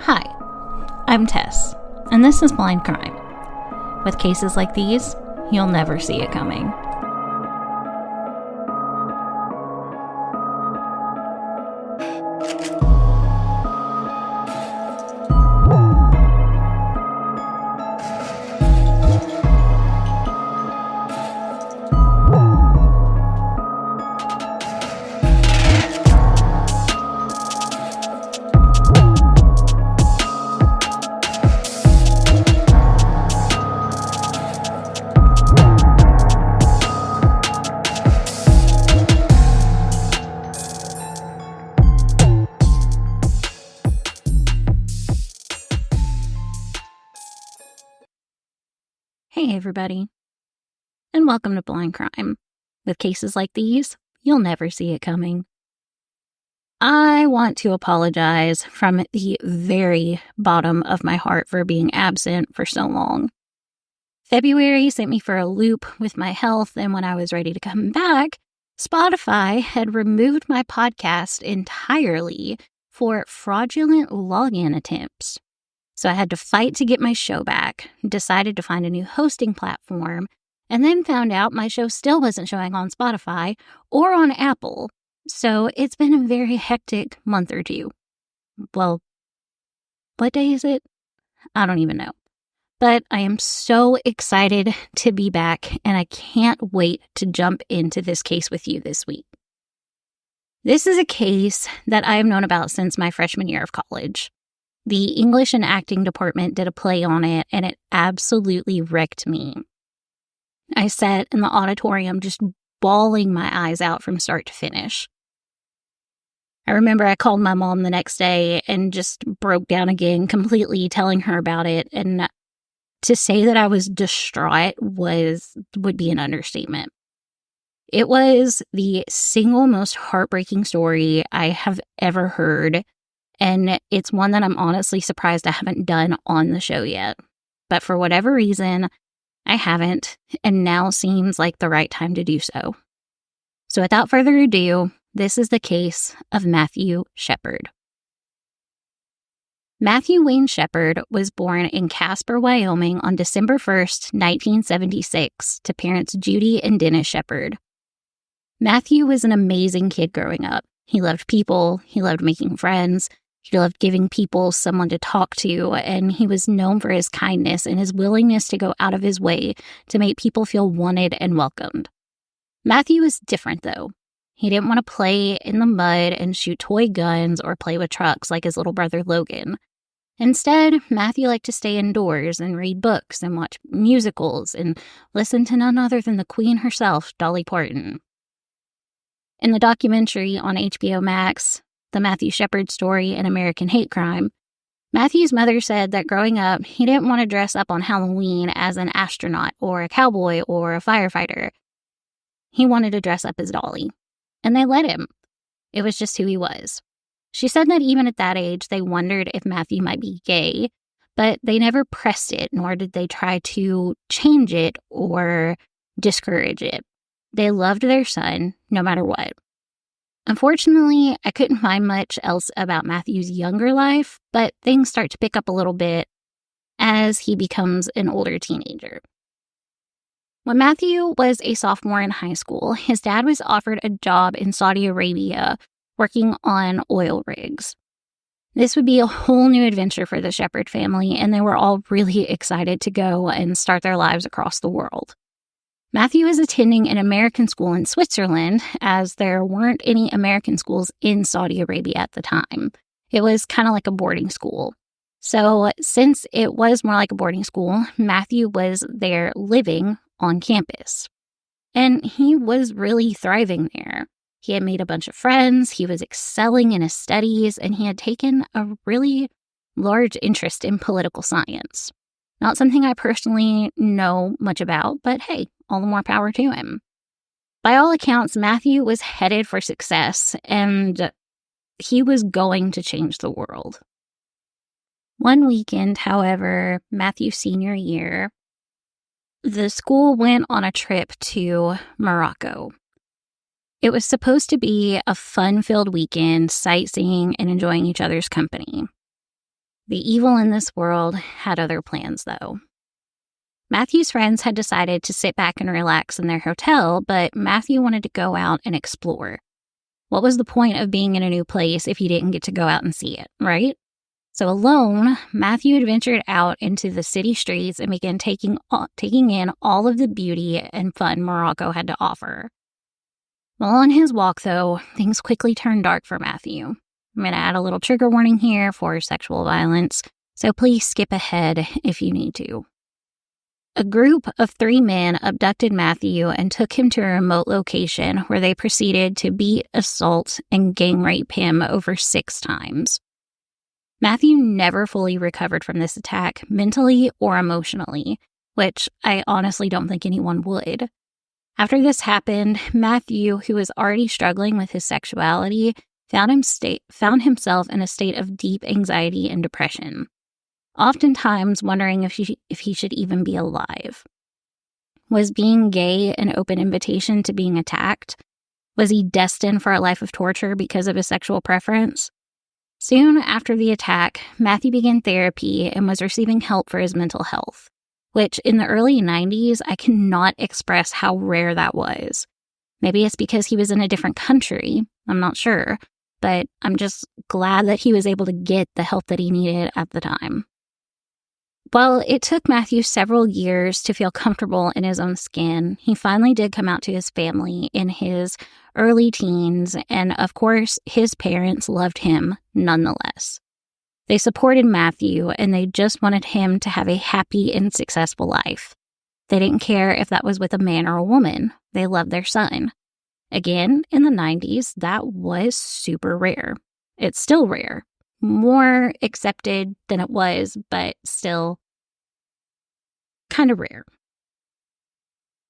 Hi, I'm Tess, and this is Blind Crime. With cases like these, you'll never see it coming. Hey everybody, and welcome to Blind Crime. With cases like these, you'll never see it coming. I want to apologize from the very bottom of my heart for being absent for so long. February sent me for a loop with my health, and when I was ready to come back, Spotify had removed my podcast entirely for fraudulent login attempts. So I had to fight to get my show back, decided to find a new hosting platform, and then found out my show still wasn't showing on Spotify or on Apple. So it's been a very hectic month or two. Well, what day is it? I don't even know. But I am so excited to be back, and I can't wait to jump into this case with you this week. This is a case that I have known about since my freshman year of college. The English and acting department did a play on it, and it absolutely wrecked me. I sat in the auditorium just bawling my eyes out from start to finish. I remember I called my mom the next day and just broke down again, completely telling her about it, and to say that I was distraught would be an understatement. It was the single most heartbreaking story I have ever heard. And it's one that I'm honestly surprised I haven't done on the show yet. But for whatever reason, I haven't, and now seems like the right time to do so. So without further ado, this is the case of Matthew Shepard. Matthew Wayne Shepard was born in Casper, Wyoming on December 1st, 1976, to parents Judy and Dennis Shepard. Matthew was an amazing kid growing up. He loved people, he loved making friends, he loved giving people someone to talk to, and he was known for his kindness and his willingness to go out of his way to make people feel wanted and welcomed. Matthew was different, though. He didn't want to play in the mud and shoot toy guns or play with trucks like his little brother Logan. Instead, Matthew liked to stay indoors and read books and watch musicals and listen to none other than the Queen herself, Dolly Parton. In the documentary on HBO Max, The Matthew Shepard Story, An American Hate Crime, Matthew's mother said that growing up, he didn't want to dress up on Halloween as an astronaut or a cowboy or a firefighter. He wanted to dress up as Dolly, and they let him. It was just who he was. She said that even at that age, they wondered if Matthew might be gay, but they never pressed it, nor did they try to change it or discourage it. They loved their son, no matter what. Unfortunately, I couldn't find much else about Matthew's younger life, but things start to pick up a little bit as he becomes an older teenager. When Matthew was a sophomore in high school, his dad was offered a job in Saudi Arabia working on oil rigs. This would be a whole new adventure for the Shepard family, and they were all really excited to go and start their lives across the world. Matthew was attending an American school in Switzerland, as there weren't any American schools in Saudi Arabia at the time. It was kind of like a boarding school. So since it was more like a boarding school, Matthew was there living on campus. And he was really thriving there. He had made a bunch of friends, he was excelling in his studies, and he had taken a really large interest in political science. Not something I personally know much about, but hey, all the more power to him. By all accounts, Matthew was headed for success, and he was going to change the world. One weekend, however, Matthew's senior year, the school went on a trip to Morocco. It was supposed to be a fun-filled weekend, sightseeing and enjoying each other's company. The evil in this world had other plans, though. Matthew's friends had decided to sit back and relax in their hotel, but Matthew wanted to go out and explore. What was the point of being in a new place if you didn't get to go out and see it, right? So alone, Matthew adventured out into the city streets and began taking in all of the beauty and fun Morocco had to offer. While on his walk, though, things quickly turned dark for Matthew. I'm going to add a little trigger warning here for sexual violence, so please skip ahead if you need to. A group of 3 men abducted Matthew and took him to a remote location where they proceeded to beat, assault, and gang rape him over 6 times. Matthew never fully recovered from this attack, mentally or emotionally, which I honestly don't think anyone would. After this happened, Matthew, who was already struggling with his sexuality, found himself in a state of deep anxiety and depression, oftentimes wondering if he should even be alive. Was being gay an open invitation to being attacked? Was he destined for a life of torture because of his sexual preference? Soon after the attack, Matthew began therapy and was receiving help for his mental health, which in the early 90s, I cannot express how rare that was. Maybe it's because he was in a different country, I'm not sure, but I'm just glad that he was able to get the help that he needed at the time. While it took Matthew several years to feel comfortable in his own skin, he finally did come out to his family in his early teens, and of course, his parents loved him nonetheless. They supported Matthew, and they just wanted him to have a happy and successful life. They didn't care if that was with a man or a woman. They loved their son. Again, in the 90s, that was super rare. It's still rare. More accepted than it was, but still kind of rare.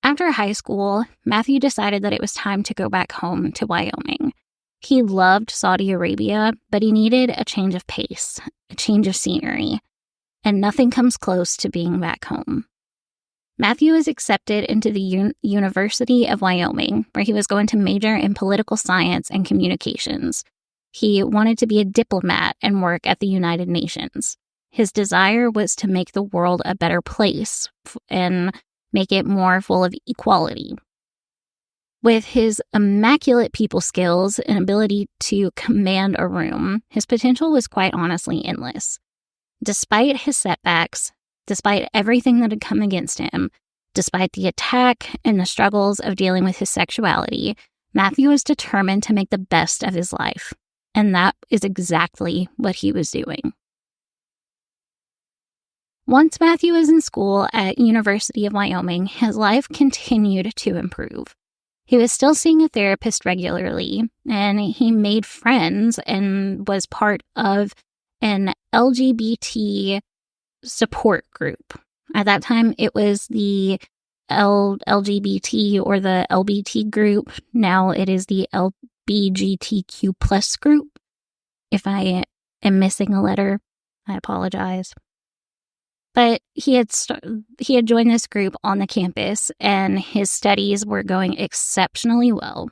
After high school, Matthew decided that it was time to go back home to Wyoming. He loved Saudi Arabia, but he needed a change of pace, a change of scenery, and nothing comes close to being back home. Matthew was accepted into the University of Wyoming, where he was going to major in political science and communications. He wanted to be a diplomat and work at the United Nations. His desire was to make the world a better place and make it more full of equality. With his immaculate people skills and ability to command a room, his potential was quite honestly endless. Despite his setbacks, despite everything that had come against him, despite the attack and the struggles of dealing with his sexuality, Matthew was determined to make the best of his life. And that is exactly what he was doing. Once Matthew was in school at University of Wyoming, his life continued to improve. He was still seeing a therapist regularly, and he made friends and was part of an LGBT support group. At that time, it was the LGBT or the LBT group. Now it is the LGBTQ plus group. If I am missing a letter, I apologize. But he had joined this group on the campus, and his studies were going exceptionally well.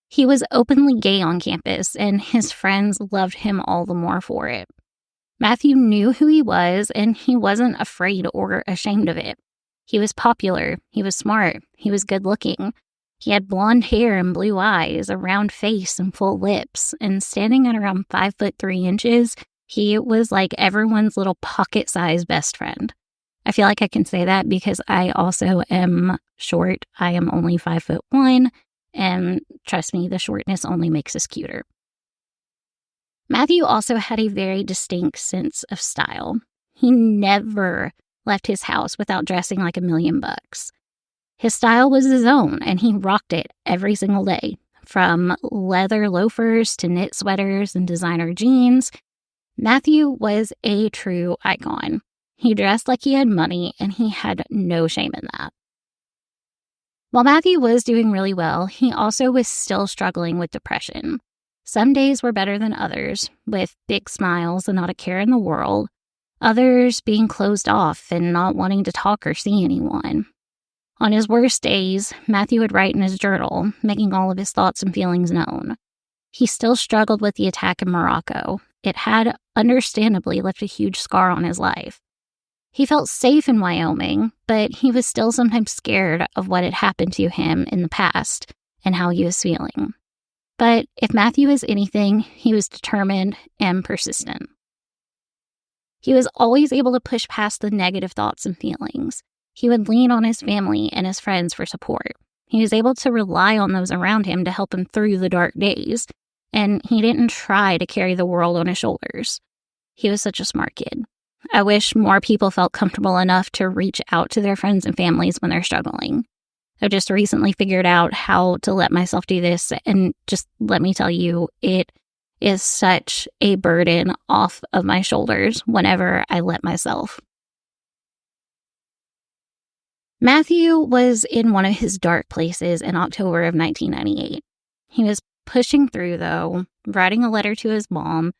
He was openly gay on campus, and his friends loved him all the more for it. Matthew knew who he was, and he wasn't afraid or ashamed of it. He was popular, he was smart, he was good-looking. He had blonde hair and blue eyes, a round face and full lips, and standing at around 5'3" he was like everyone's little pocket-sized best friend. I feel like I can say that because I also am short. I am only 5'1", and trust me, the shortness only makes us cuter. Matthew also had a very distinct sense of style. He never left his house without dressing like $1,000,000. His style was his own, and he rocked it every single day, from leather loafers to knit sweaters and designer jeans. Matthew was a true icon. He dressed like he had money, and he had no shame in that. While Matthew was doing really well, he also was still struggling with depression. Some days were better than others, with big smiles and not a care in the world. Others being closed off and not wanting to talk or see anyone. On his worst days, Matthew would write in his journal, making all of his thoughts and feelings known. He still struggled with the attack in Morocco. it had understandably left a huge scar on his life. He felt safe in Wyoming, but he was still sometimes scared of what had happened to him in the past and how he was feeling. But if Matthew was anything, he was determined and persistent. He was always able to push past the negative thoughts and feelings. He would lean on his family and his friends for support. He was able to rely on those around him to help him through the dark days, and he didn't try to carry the world on his shoulders. He was such a smart kid. I wish more people felt comfortable enough to reach out to their friends and families when they're struggling. I've just recently figured out how to let myself do this, and just let me tell you, it is such a burden off of my shoulders whenever I let myself. Matthew was in one of his dark places in October of 1998. He was pushing through, though, writing a letter to his mom,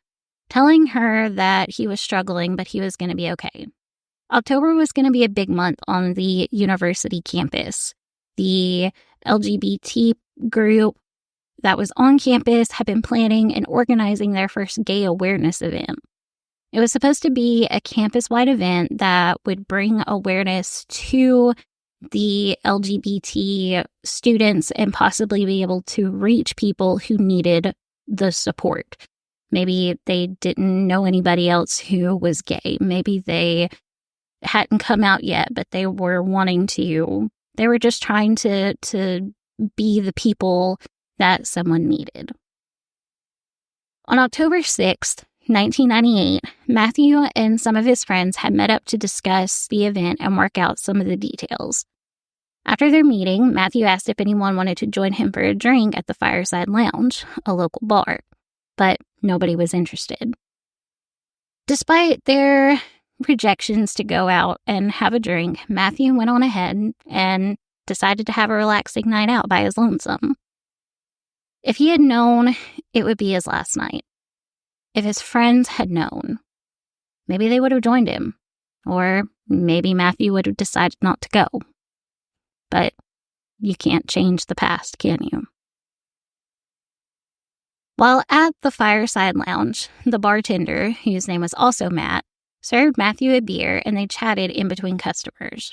telling her that he was struggling, but he was going to be okay. October was going to be a big month on the university campus. The LGBT group that was on campus had been planning and organizing their first gay awareness event. It was supposed to be a campus-wide event that would bring awareness to the LGBT students and possibly be able to reach people who needed the support. Maybe they didn't know anybody else who was gay. Maybe they hadn't come out yet, but they were wanting to. They were just trying to be the people that someone needed. On October 6th, 1998, Matthew and some of his friends had met up to discuss the event and work out some of the details. After their meeting, Matthew asked if anyone wanted to join him for a drink at the Fireside Lounge, a local bar, but nobody was interested. Despite their rejections to go out and have a drink, Matthew went on ahead and decided to have a relaxing night out by his lonesome. If he had known, it would be his last night. If his friends had known, maybe they would have joined him, or maybe Matthew would have decided not to go. But you can't change the past, can you? While at the Fireside Lounge, the bartender, whose name was also Matt, served Matthew a beer and they chatted in between customers.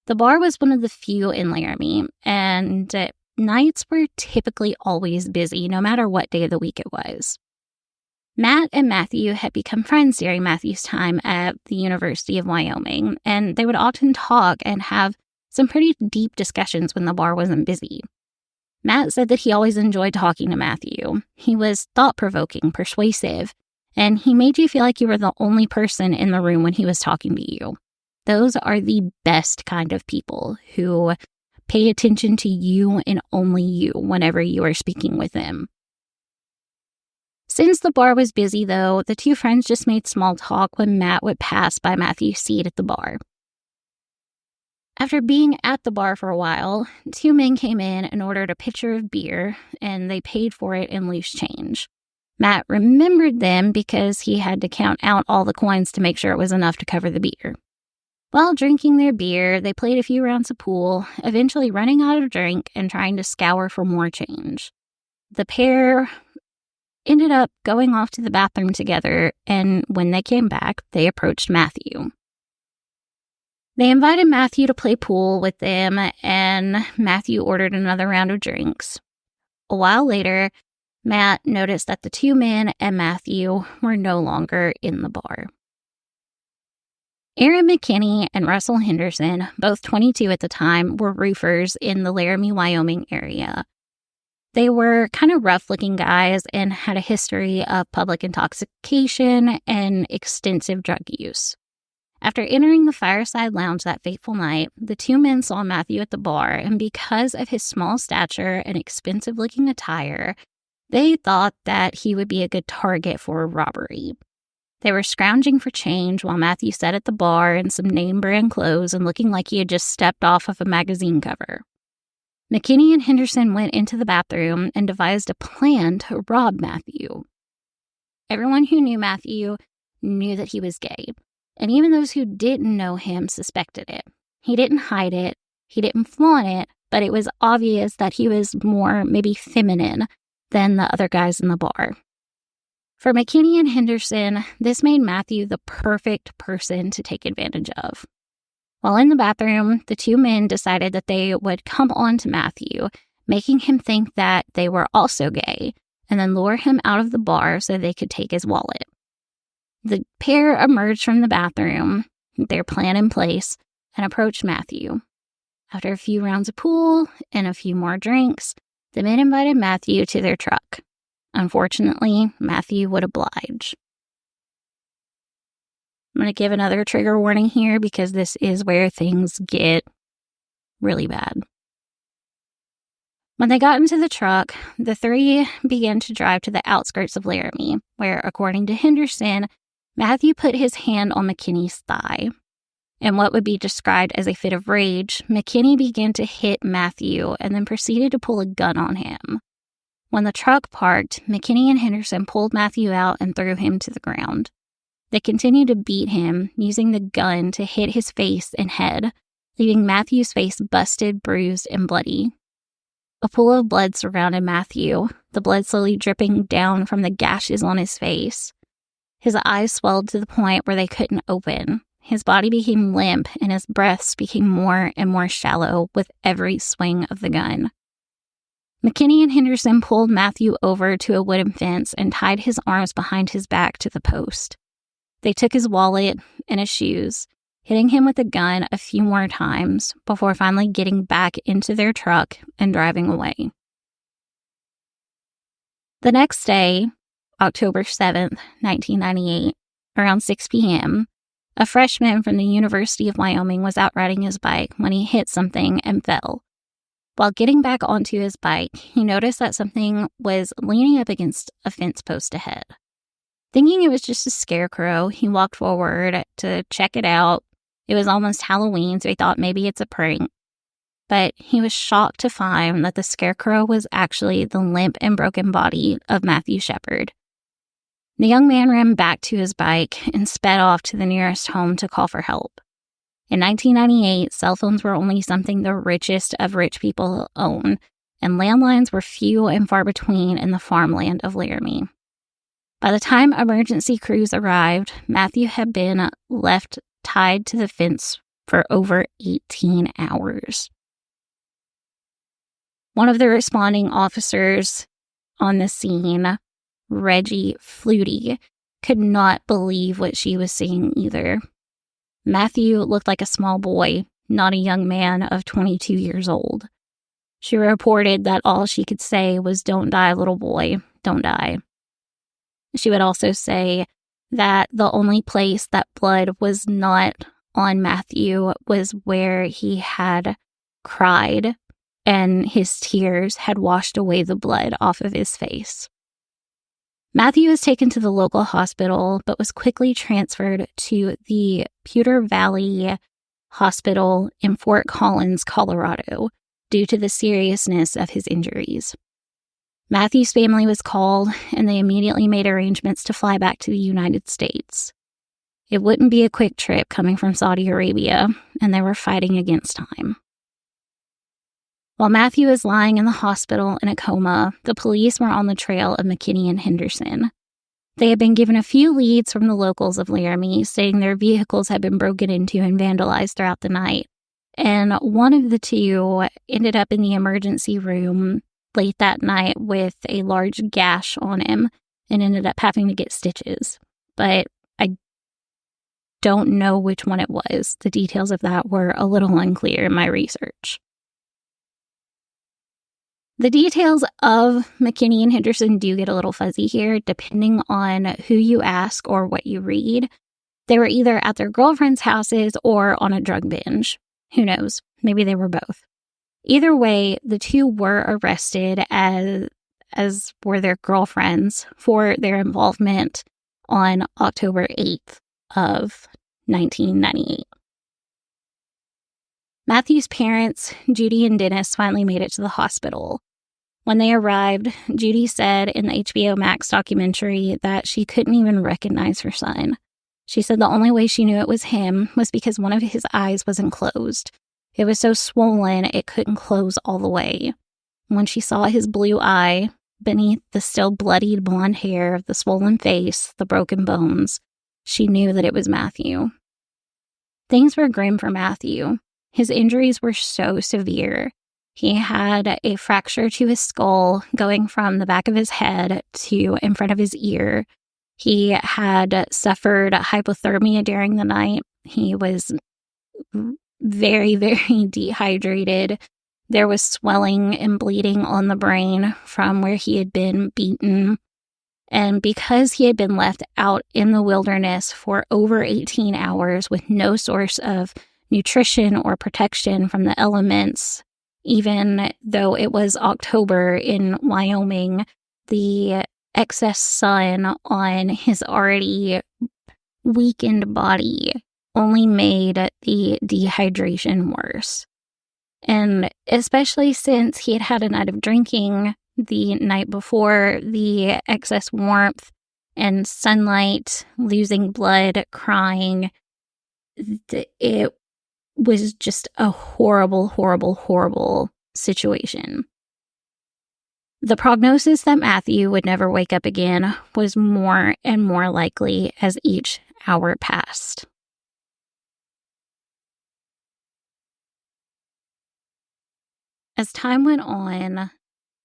The bar was one of the few in Laramie, and nights were typically always busy, no matter what day of the week it was. Matt and Matthew had become friends during Matthew's time at the University of Wyoming, and they would often talk and have some pretty deep discussions when the bar wasn't busy. Matt said that he always enjoyed talking to Matthew. He was thought-provoking, persuasive, and he made you feel like you were the only person in the room when he was talking to you. Those are the best kind of people who pay attention to you and only you whenever you are speaking with them. Since the bar was busy, though, the two friends just made small talk when Matt would pass by Matthew's seat at the bar. After being at the bar for a while, two men came in and ordered a pitcher of beer, and they paid for it in loose change. Matt remembered them because he had to count out all the coins to make sure it was enough to cover the beer. While drinking their beer, they played a few rounds of pool, eventually running out of drink and trying to scour for more change. The pair ended up going off to the bathroom together, and when they came back, they approached Matthew. They invited Matthew to play pool with them, and Matthew ordered another round of drinks. A while later, Matt noticed that the two men and Matthew were no longer in the bar. Aaron McKinney and Russell Henderson, both 22 at the time, were roofers in the Laramie, Wyoming area. They were kind of rough-looking guys and had a history of public intoxication and extensive drug use. After entering the Fireside Lounge that fateful night, the two men saw Matthew at the bar, and because of his small stature and expensive-looking attire, they thought that he would be a good target for a robbery. They were scrounging for change while Matthew sat at the bar in some name-brand clothes and looking like he had just stepped off of a magazine cover. McKinney and Henderson went into the bathroom and devised a plan to rob Matthew. Everyone who knew Matthew knew that he was gay, and even those who didn't know him suspected it. He didn't hide it, he didn't flaunt it, but it was obvious that he was more maybe feminine than the other guys in the bar. For McKinney and Henderson, this made Matthew the perfect person to take advantage of. While in the bathroom, the two men decided that they would come on to Matthew, making him think that they were also gay, and then lure him out of the bar so they could take his wallet. The pair emerged from the bathroom, their plan in place, and approached Matthew. After a few rounds of pool and a few more drinks, the men invited Matthew to their truck. Unfortunately, Matthew would oblige. I'm going to give another trigger warning here because this is where things get really bad. When they got into the truck, the three began to drive to the outskirts of Laramie, where, according to Henderson, Matthew put his hand on McKinney's thigh. In what would be described as a fit of rage, McKinney began to hit Matthew and then proceeded to pull a gun on him. When the truck parked, McKinney and Henderson pulled Matthew out and threw him to the ground. They continued to beat him, using the gun to hit his face and head, leaving Matthew's face busted, bruised, and bloody. A pool of blood surrounded Matthew, the blood slowly dripping down from the gashes on his face. His eyes swelled to the point where they couldn't open. His body became limp, and his breaths became more and more shallow with every swing of the gun. McKinney and Henderson pulled Matthew over to a wooden fence and tied his arms behind his back to the post. They took his wallet and his shoes, hitting him with the gun a few more times before finally getting back into their truck and driving away. The next day, October 7th, 1998, around 6 p.m., a freshman from the University of Wyoming was out riding his bike when he hit something and fell. While getting back onto his bike, he noticed that something was leaning up against a fence post ahead. Thinking it was just a scarecrow, he walked forward to check it out. It was almost Halloween, so he thought maybe it's a prank. But he was shocked to find that the scarecrow was actually the limp and broken body of Matthew Shepard. The young man ran back to his bike and sped off to the nearest home to call for help. In 1998, cell phones were only something the richest of rich people owned, and landlines were few and far between in the farmland of Laramie. By the time emergency crews arrived, Matthew had been left tied to the fence for over 18 hours. One of the responding officers on the scene, Reggie Flutie, could not believe what she was seeing either. Matthew looked like a small boy, not a young man of 22 years old. She reported that all she could say was, "Don't die, little boy, don't die." She would also say that the only place that blood was not on Matthew was where he had cried, and his tears had washed away the blood off of his face. Matthew was taken to the local hospital, but was quickly transferred to the Pewter Valley Hospital in Fort Collins, Colorado, due to the seriousness of his injuries. Matthew's family was called, and they immediately made arrangements to fly back to the United States. It wouldn't be a quick trip coming from Saudi Arabia, and they were fighting against time. While Matthew was lying in the hospital in a coma, the police were on the trail of McKinney and Henderson. They had been given a few leads from the locals of Laramie, stating their vehicles had been broken into and vandalized throughout the night. And one of the two ended up in the emergency room late that night with a large gash on him and ended up having to get stitches. But I don't know which one it was. The details of that were a little unclear in my research. The details of McKinney and Henderson do get a little fuzzy here, depending on who you ask or what you read. They were either at their girlfriends' houses or on a drug binge. Who knows? Maybe they were both. Either way, the two were arrested, as were their girlfriends, for their involvement on October 8th of 1998. Matthew's parents, Judy and Dennis, finally made it to the hospital. When they arrived, Judy said in the HBO Max documentary that she couldn't even recognize her son. She said the only way she knew it was him was because one of his eyes wasn't closed. It was so swollen it couldn't close all the way. When she saw his blue eye, beneath the still bloodied blonde hair, the swollen face, the broken bones, she knew that it was Matthew. Things were grim for Matthew. His injuries were so severe. He had a fracture to his skull going from the back of his head to in front of his ear. He had suffered hypothermia during the night. He was very, very dehydrated. There was swelling and bleeding on the brain from where he had been beaten. And because he had been left out in the wilderness for over 18 hours with no source of nutrition or protection from the elements, even though it was October in Wyoming, the excess sun on his already weakened body only made the dehydration worse. And especially since he had had a night of drinking the night before, the excess warmth and sunlight, losing blood, crying, it was just a horrible, horrible, horrible situation. The prognosis that Matthew would never wake up again was more and more likely as each hour passed. As time went on,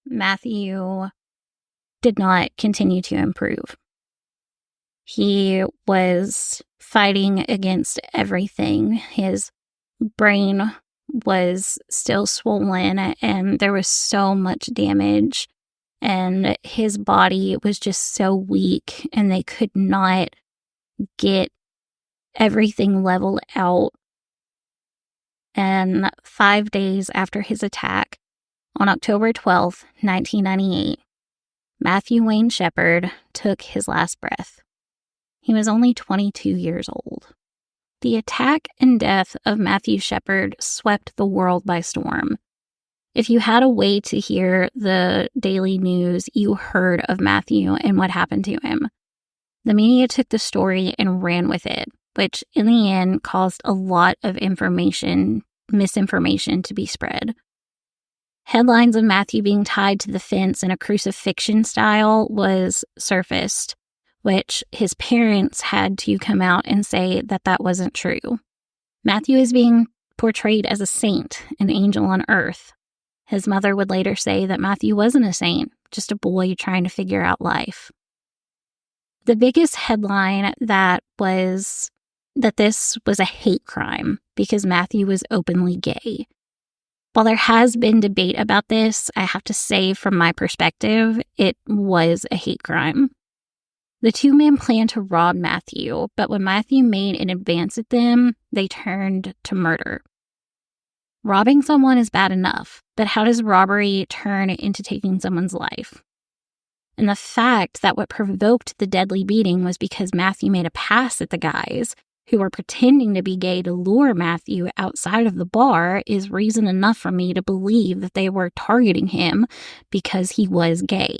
Matthew did not continue to improve. He was fighting against everything. His brain was still swollen and there was so much damage, and his body was just so weak and they could not get everything leveled out. And 5 days after his attack, on October 12th, 1998, Matthew Wayne Shepard took his last breath. He was only 22 years old. The attack and death of Matthew Shepard swept the world by storm. If you had a way to hear the daily news, you heard of Matthew and what happened to him. The media took the story and ran with it, which in the end caused a lot of misinformation to be spread. Headlines of Matthew being tied to the fence in a crucifixion style was surfaced, which his parents had to come out and say that that wasn't true. Matthew is being portrayed as a saint, an angel on earth. His mother would later say that Matthew wasn't a saint, just a boy trying to figure out life. The biggest headline that was that this was a hate crime because Matthew was openly gay. While there has been debate about this, I have to say from my perspective, it was a hate crime. The two men planned to rob Matthew, but when Matthew made an advance at them, they turned to murder. Robbing someone is bad enough, but how does robbery turn into taking someone's life? And the fact that what provoked the deadly beating was because Matthew made a pass at the guys who were pretending to be gay to lure Matthew outside of the bar is reason enough for me to believe that they were targeting him because he was gay.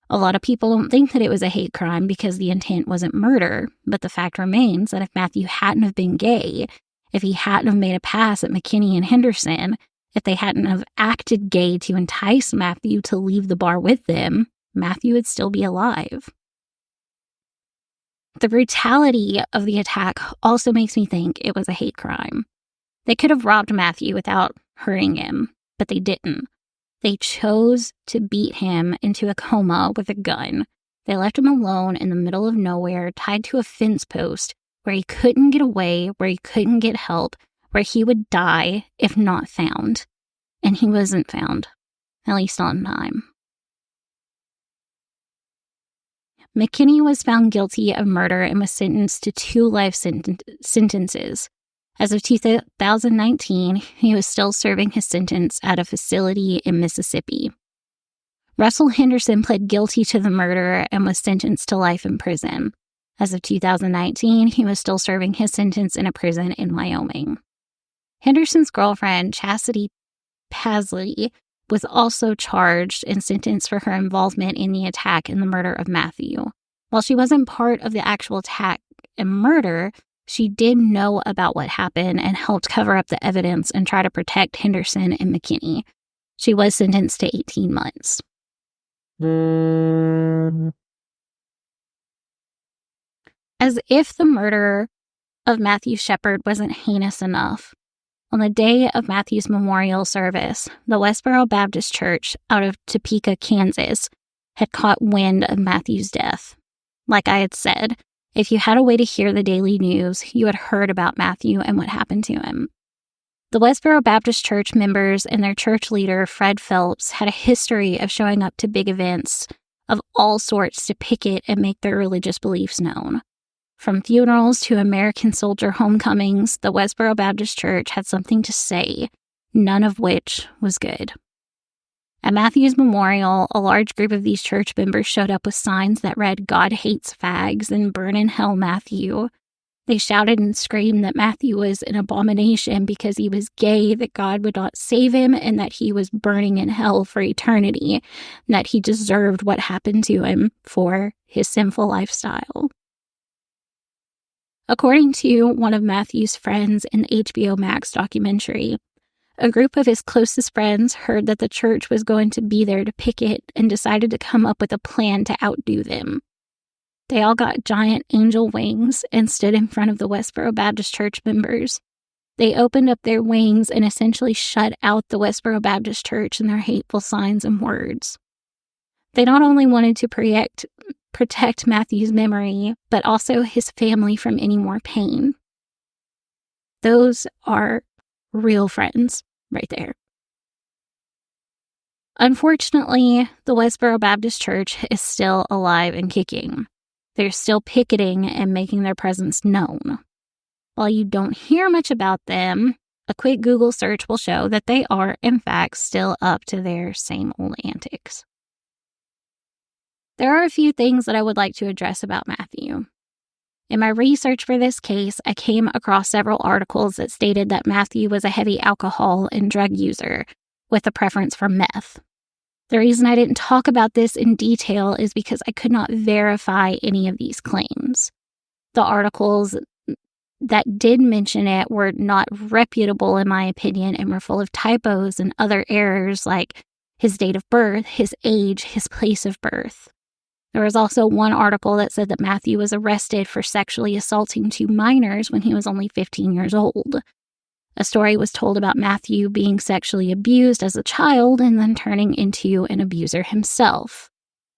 A lot of people don't think that it was a hate crime because the intent wasn't murder, but the fact remains that if Matthew hadn't have been gay, if he hadn't have made a pass at McKinney and Henderson, if they hadn't have acted gay to entice Matthew to leave the bar with them, Matthew would still be alive. The brutality of the attack also makes me think it was a hate crime. They could have robbed Matthew without hurting him, but they didn't. They chose to beat him into a coma with a gun. They left him alone in the middle of nowhere, tied to a fence post, where he couldn't get away, where he couldn't get help, where he would die if not found. And he wasn't found, at least on time. McKinney was found guilty of murder and was sentenced to 2 life sentences. As of 2019, he was still serving his sentence at a facility in Mississippi. Russell Henderson pled guilty to the murder and was sentenced to life in prison. As of 2019, he was still serving his sentence in a prison in Wyoming. Henderson's girlfriend, Chastity Pasley, was also charged and sentenced for her involvement in the attack and the murder of Matthew. While she wasn't part of the actual attack and murder, she did know about what happened and helped cover up the evidence and try to protect Henderson and McKinney. She was sentenced to 18 months. As if the murder of Matthew Shepard wasn't heinous enough, on the day of Matthew's memorial service, the Westboro Baptist Church out of Topeka, Kansas, had caught wind of Matthew's death. Like I had said, if you had a way to hear the daily news, you had heard about Matthew and what happened to him. The Westboro Baptist Church members and their church leader, Fred Phelps, had a history of showing up to big events of all sorts to picket and make their religious beliefs known. From funerals to American soldier homecomings, the Westboro Baptist Church had something to say, none of which was good. At Matthew's memorial, a large group of these church members showed up with signs that read, "God hates fags" and "Burn in hell, Matthew." They shouted and screamed that Matthew was an abomination because he was gay, that God would not save him, and that he was burning in hell for eternity, and that he deserved what happened to him for his sinful lifestyle. According to one of Matthew's friends in the HBO Max documentary, a group of his closest friends heard that the church was going to be there to picket and decided to come up with a plan to outdo them. They all got giant angel wings and stood in front of the Westboro Baptist Church members. They opened up their wings and essentially shut out the Westboro Baptist Church and their hateful signs and words. They not only wanted to protect Matthew's memory, but also his family from any more pain. Those are real friends right there. Unfortunately, the Westboro Baptist Church is still alive and kicking. They're still picketing and making their presence known. While you don't hear much about them, a quick Google search will show that they are, in fact, still up to their same old antics. There are a few things that I would like to address about Matthew. In my research for this case, I came across several articles that stated that Matthew was a heavy alcohol and drug user with a preference for meth. The reason I didn't talk about this in detail is because I could not verify any of these claims. The articles that did mention it were not reputable in my opinion and were full of typos and other errors like his date of birth, his age, his place of birth. There was also one article that said that Matthew was arrested for sexually assaulting 2 minors when he was only 15 years old. A story was told about Matthew being sexually abused as a child and then turning into an abuser himself.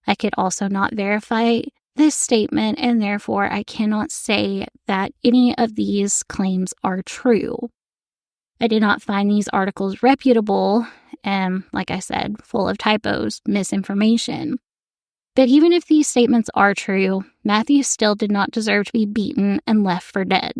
I could also not verify this statement, and therefore I cannot say that any of these claims are true. I did not find these articles reputable and, like I said, full of typos, misinformation. But even if these statements are true, Matthew still did not deserve to be beaten and left for dead.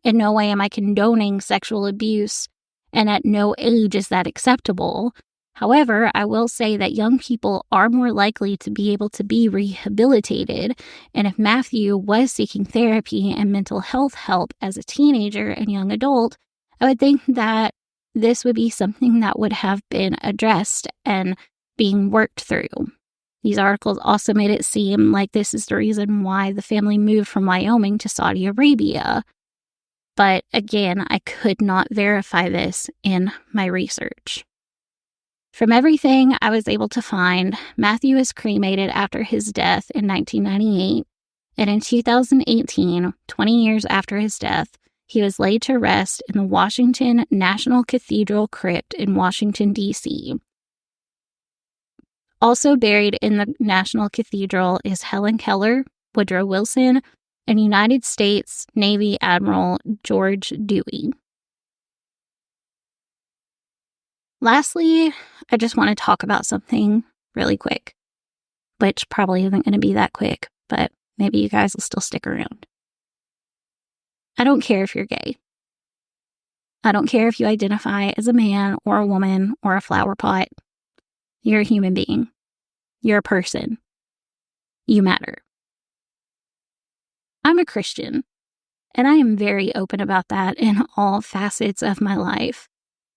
In no way am I condoning sexual abuse, and at no age is that acceptable. However, I will say that young people are more likely to be able to be rehabilitated, and if Matthew was seeking therapy and mental health help as a teenager and young adult, I would think that this would be something that would have been addressed and being worked through. These articles also made it seem like this is the reason why the family moved from Wyoming to Saudi Arabia. But again, I could not verify this in my research. From everything I was able to find, Matthew was cremated after his death in 1998, and in 2018, 20 years after his death, he was laid to rest in the Washington National Cathedral Crypt in Washington, D.C. Also buried in the National Cathedral is Helen Keller, Woodrow Wilson, and United States Navy Admiral George Dewey. Lastly, I just want to talk about something really quick, which probably isn't going to be that quick, but maybe you guys will still stick around. I don't care if you're gay. I don't care if you identify as a man or a woman or a flower pot. You're a human being. You're a person. You matter. I'm a Christian, and I am very open about that in all facets of my life.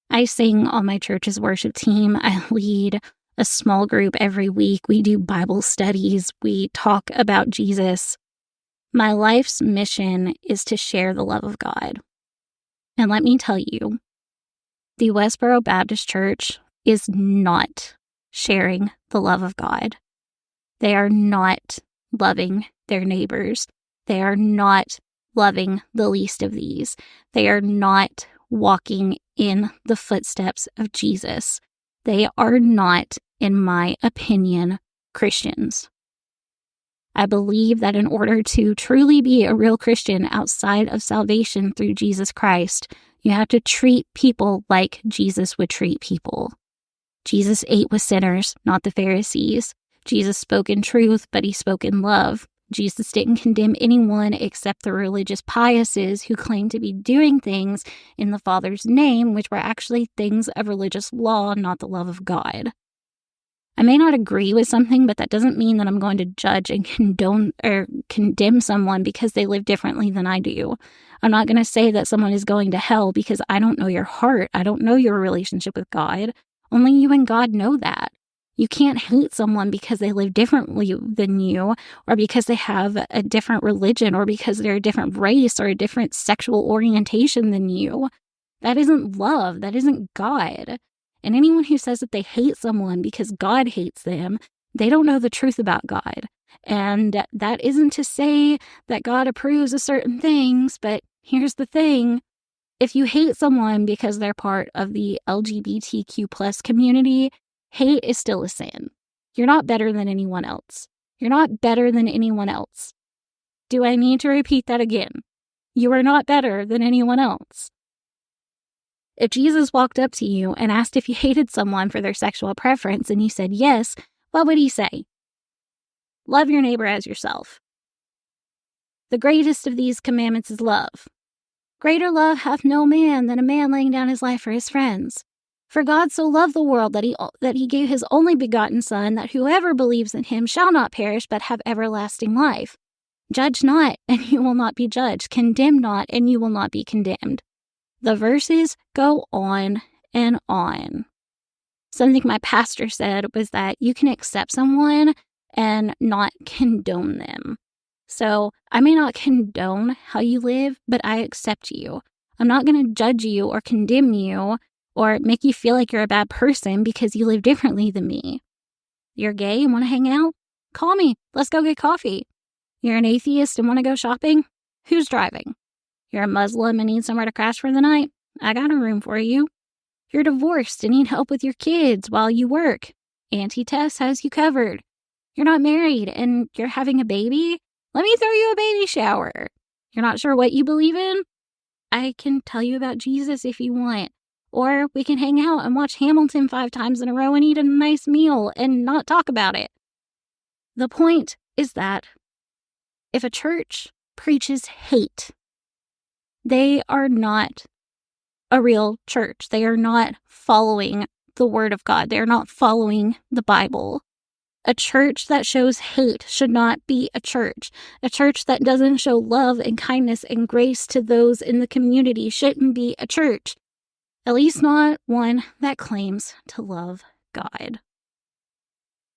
I sing on my church's worship team. I lead a small group every week. We do Bible studies. We talk about Jesus. My life's mission is to share the love of God. And let me tell you, the Westboro Baptist Church is not sharing the love of God. They are not loving their neighbors. They are not loving the least of these. They are not walking in the footsteps of Jesus. They are not, in my opinion, Christians. I believe that in order to truly be a real Christian outside of salvation through Jesus Christ, you have to treat people like Jesus would treat people. Jesus ate with sinners, not the Pharisees. Jesus spoke in truth, but he spoke in love. Jesus didn't condemn anyone except the religious piouses who claimed to be doing things in the Father's name, which were actually things of religious law, not the love of God. I may not agree with something, but that doesn't mean that I'm going to judge and condone or condemn someone because they live differently than I do. I'm not going to say that someone is going to hell because I don't know your heart. I don't know your relationship with God. Only you and God know that. You can't hate someone because they live differently than you, or because they have a different religion, or because they're a different race or a different sexual orientation than you. That isn't love. That isn't God. And anyone who says that they hate someone because God hates them, they don't know the truth about God. And that isn't to say that God approves of certain things, but here's the thing. If you hate someone because they're part of the LGBTQ plus community, hate is still a sin. You're not better than anyone else. You're not better than anyone else. Do I need to repeat that again? You are not better than anyone else. If Jesus walked up to you and asked if you hated someone for their sexual preference and you said yes, what would he say? Love your neighbor as yourself. The greatest of these commandments is love. Greater love hath no man than a man laying down his life for his friends. For God so loved the world that he gave his only begotten Son, that whoever believes in him shall not perish but have everlasting life. Judge not, and you will not be judged. Condemn not, and you will not be condemned. The verses go on and on. Something my pastor said was that you can accept someone and not condone them. So I may not condone how you live, but I accept you. I'm not going to judge you or condemn you or make you feel like you're a bad person because you live differently than me. You're gay and want to hang out? Call me. Let's go get coffee. You're an atheist and want to go shopping? Who's driving? You're a Muslim and need somewhere to crash for the night? I got a room for you. You're divorced and need help with your kids while you work? Auntie Tess has you covered. You're not married and you're having a baby? Let me throw you a baby shower. You're not sure what you believe in? I can tell you about Jesus if you want. Or we can hang out and watch Hamilton 5 times in a row and eat a nice meal and not talk about it. The point is that if a church preaches hate, they are not a real church. They are not following the Word of God. They are not following the Bible. A church that shows hate should not be a church. A church that doesn't show love and kindness and grace to those in the community shouldn't be a church. At least not one that claims to love God.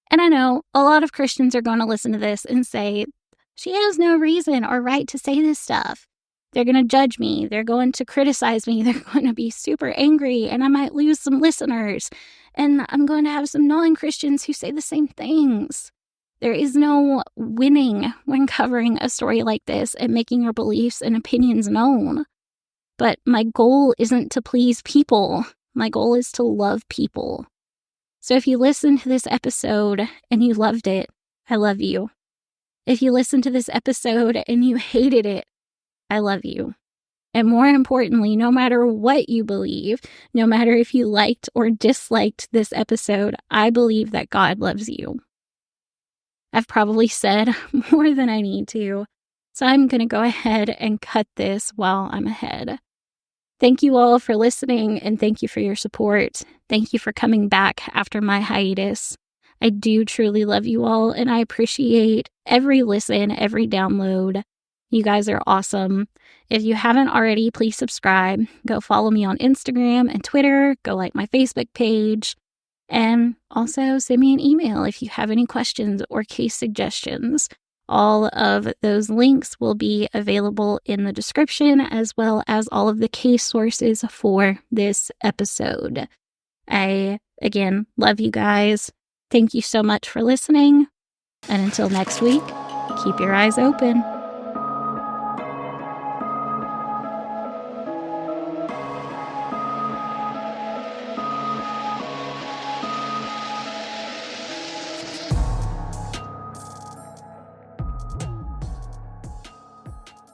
And I know a lot of Christians are going to listen to this and say, she has no reason or right to say this stuff. They're going to judge me. They're going to criticize me. They're going to be super angry, and I might lose some listeners. And I'm going to have some non-Christians who say the same things. There is no winning when covering a story like this and making your beliefs and opinions known. But my goal isn't to please people. My goal is to love people. So if you listened to this episode and you loved it, I love you. If you listened to this episode and you hated it, I love you. And more importantly, no matter what you believe, no matter if you liked or disliked this episode, I believe that God loves you. I've probably said more than I need to, so I'm going to go ahead and cut this while I'm ahead. Thank you all for listening, and thank you for your support. Thank you for coming back after my hiatus. I do truly love you all, and I appreciate every listen, every download. You guys are awesome. If you haven't already, please subscribe. Go follow me on Instagram and Twitter. Go like my Facebook page. And also send me an email if you have any questions or case suggestions. All of those links will be available in the description, as well as all of the case sources for this episode. I, again, love you guys. Thank you so much for listening. And until next week, keep your eyes open.